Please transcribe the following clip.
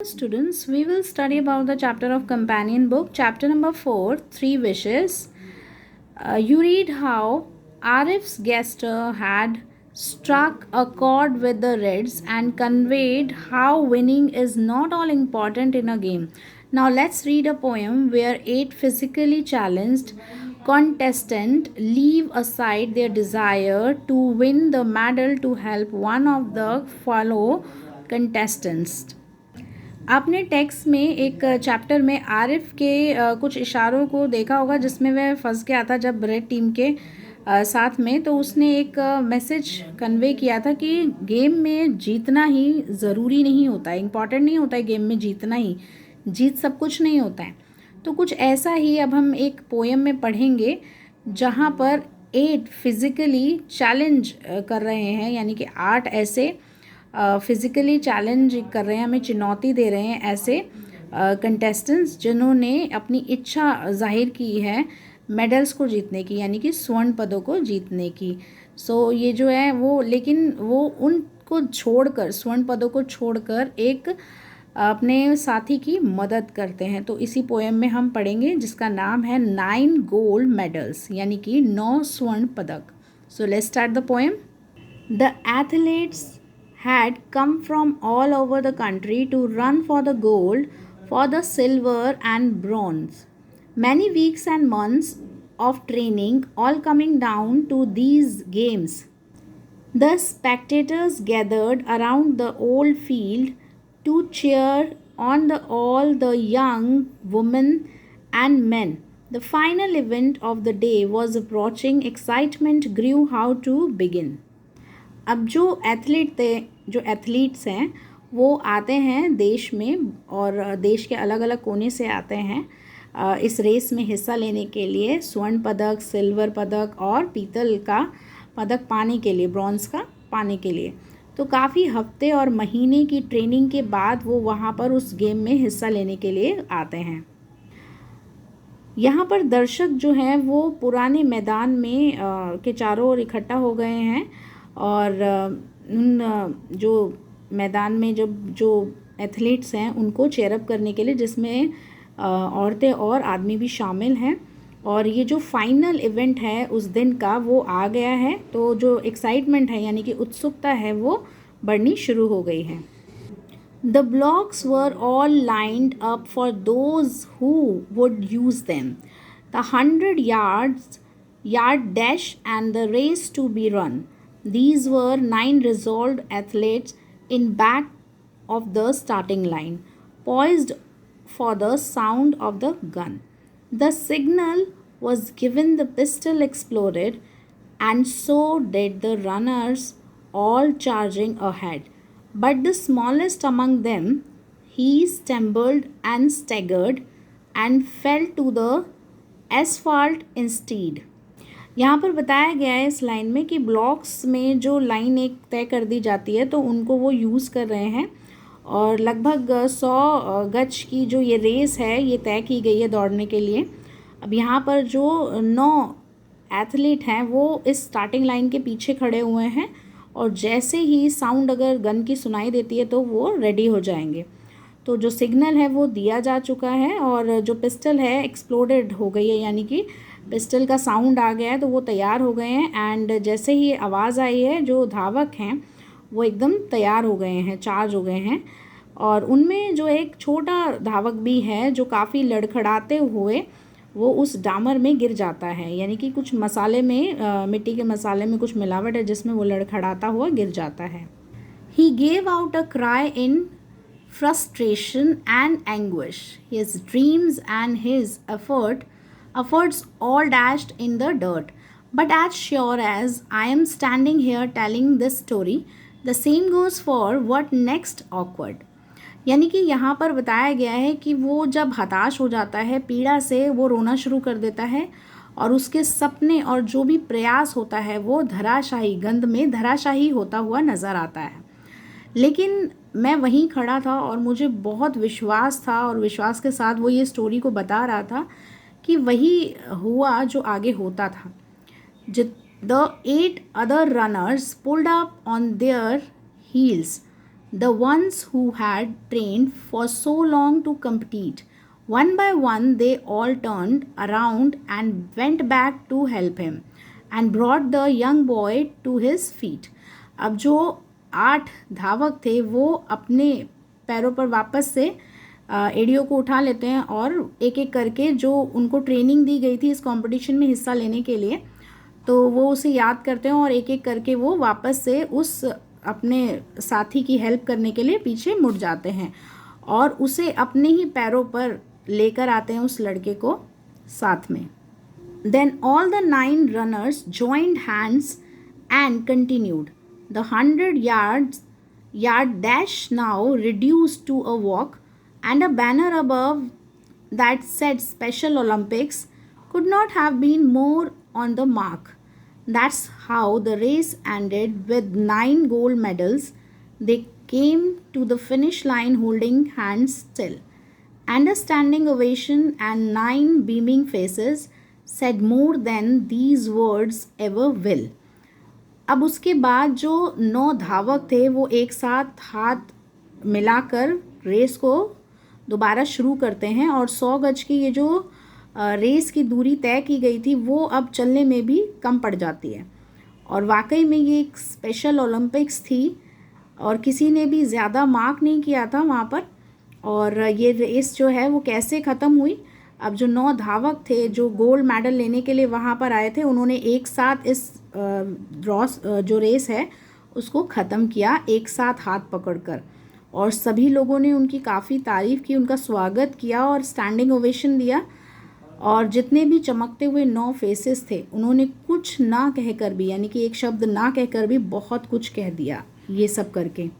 Students, we will study about the chapter of companion book, chapter number 4, Three Wishes. You read how Arif's guesser had struck a chord with the Reds and conveyed how winning is not all important in a game. Now let's read a poem where 8 physically challenged contestants leave aside their desire to win the medal to help one of the fellow contestants. आपने text में एक chapter में आरिफ के कुछ इशारों को देखा होगा जिसमें वह फंस गया था जब रेड टीम के साथ में। तो उसने एक मैसेज कन्वे किया था कि गेम में जीतना ही ज़रूरी नहीं होता है, इम्पॉर्टेंट नहीं होता है गेम में जीतना ही, जीत सब कुछ नहीं होता है। तो कुछ ऐसा ही अब हम एक पोएम में पढ़ेंगे जहाँ पर 8 फिज़िकली चैलेंज कर रहे हैं, यानी कि 8 ऐसे फिज़िकली चैलेंज कर रहे हैं, हमें चुनौती दे रहे हैं ऐसे कंटेस्टेंट्स जिन्होंने अपनी इच्छा जाहिर की है मेडल्स को जीतने की, यानी कि स्वर्ण पदों को जीतने की। सो ये जो है वो, लेकिन वो उनको छोड़कर, स्वर्ण पदों को छोड़कर एक अपने साथी की मदद करते हैं। तो इसी पोएम में हम पढ़ेंगे जिसका नाम है 9 गोल्ड मेडल्स, यानी कि 9 स्वर्ण पदक। So let's start the poem. The athletes had come from all over the country to run for the gold, for the silver and bronze. Many weeks and months of training all coming down to these games. The spectators gathered around the old field to cheer on all the young women and men. The final event of the day was approaching. Excitement grew how to begin. अब जो athletes हैं वो आते हैं देश में, और देश के अलग अलग कोने से आते हैं इस रेस में हिस्सा लेने के लिए, स्वर्ण पदक, सिल्वर पदक और पीतल का पदक पाने के लिए, ब्रॉन्ज का पाने के लिए। तो काफ़ी हफ्ते और महीने की ट्रेनिंग के बाद वो वहाँ पर उस गेम में हिस्सा लेने के लिए आते हैं। यहाँ पर दर्शक जो हैं वो पुराने मैदान में के चारों ओर इकट्ठा हो गए हैं, और उन जो मैदान में जो एथलीट्स हैं उनको चेयरअप करने के लिए, जिसमें औरतें और आदमी भी शामिल हैं। और ये जो फाइनल इवेंट है उस दिन का वो आ गया है, तो जो एक्साइटमेंट है यानी कि उत्सुकता है वो बढ़नी शुरू हो गई है। The blocks were all lined up for those who would use them. The 100 yard dash and the race to be run. These were 9 resolved athletes in back of the starting line, poised for the sound of the gun. The signal was given, the pistol exploded, and so did the runners, all charging ahead. But the smallest among them, he stumbled and staggered and fell to the asphalt instead. यहाँ पर बताया गया है इस line में कि blocks में जो लाइन एक तय कर दी जाती है तो उनको वो यूज़ कर रहे हैं, और लगभग 100 गज की जो ये रेस है ये तय की गई है दौड़ने के लिए। अब यहाँ पर जो 9 एथलीट हैं वो इस स्टार्टिंग लाइन के पीछे खड़े हुए हैं, और जैसे ही साउंड अगर गन की सुनाई देती है तो वो रेडी हो जाएंगे। तो जो सिग्नल है वो दिया जा चुका है, और जो पिस्टल है एक्सप्लोडेड हो गई है, यानी कि पिस्टल का साउंड आ गया है, तो वो तैयार हो गए हैं। एंड जैसे ही आवाज़ आई है जो धावक हैं वो एकदम तैयार हो गए हैं, चार्ज हो गए हैं। और उनमें जो एक छोटा धावक भी है जो काफ़ी लड़खड़ाते हुए वो उस डामर में गिर जाता है, यानी कि कुछ मसाले में मिट्टी के मसाले में कुछ मिलावट है जिसमें वो लड़खड़ाता हुआ गिर जाता है। He gave out a cry in frustration and anguish. His dreams and his efforts all dashed in the dirt. But as sure as I am standing here telling this story, the same goes for what next awkward. यानी कि यहाँ पर बताया गया है कि वो जब हताश हो जाता है, पीड़ा से वो रोना शुरू कर देता है, और उसके सपने और जो भी प्रयास होता है वो धराशाही, गंध में धराशाही होता हुआ नज़र आता है। लेकिन मैं वहीं खड़ा था और मुझे बहुत विश्वास था, और विश्वास के साथ वो ये स्टोरी को बता रहा था कि वही हुआ जो आगे होता था। The 8 other runners pulled up on their heels, the ones who had trained for so long to compete. One by one, they all turned around and went back to help him and brought the young boy to his feet. अब जो 8 धावक थे वो अपने पैरों पर वापस से एडियो को उठा लेते हैं और एक एक करके जो उनको ट्रेनिंग दी गई थी इस कंपटीशन में हिस्सा लेने के लिए, तो वो उसे याद करते हैं और एक एक करके वो वापस से उस अपने साथी की हेल्प करने के लिए पीछे मुड़ जाते हैं और उसे अपने ही पैरों पर लेकर आते हैं उस लड़के को साथ में. Then all the 9 runners joined hands and continued. The 100-yard dash now reduced to a walk, and a banner above that said Special Olympics could not have been more on the mark. That's how the race ended with 9 gold medals. They came to the finish line holding hands still. And a standing ovation and 9 beaming faces said more than these words ever will. अब उसके बाद जो 9 धावक थे वो एक साथ हाथ मिलाकर रेस को दोबारा शुरू करते हैं और 100 गज की ये जो रेस की दूरी तय की गई थी वो अब चलने में भी कम पड़ जाती है. और वाकई में ये एक स्पेशल ओलंपिक्स थी और किसी ने भी ज़्यादा मार्क नहीं किया था वहाँ पर. और ये रेस जो है वो कैसे ख़त्म हुई, अब जो 9 धावक थे जो गोल्ड मेडल लेने के लिए वहाँ पर आए थे उन्होंने एक साथ इस जो रेस है उसको ख़त्म किया एक साथ हाथ पकड़कर, और सभी लोगों ने उनकी काफ़ी तारीफ़ की, उनका स्वागत किया और स्टैंडिंग ओवेशन दिया. और जितने भी चमकते हुए 9 फेसेस थे उन्होंने कुछ ना कहकर भी, यानी कि एक शब्द ना कहकर भी बहुत कुछ कह दिया ये सब करके.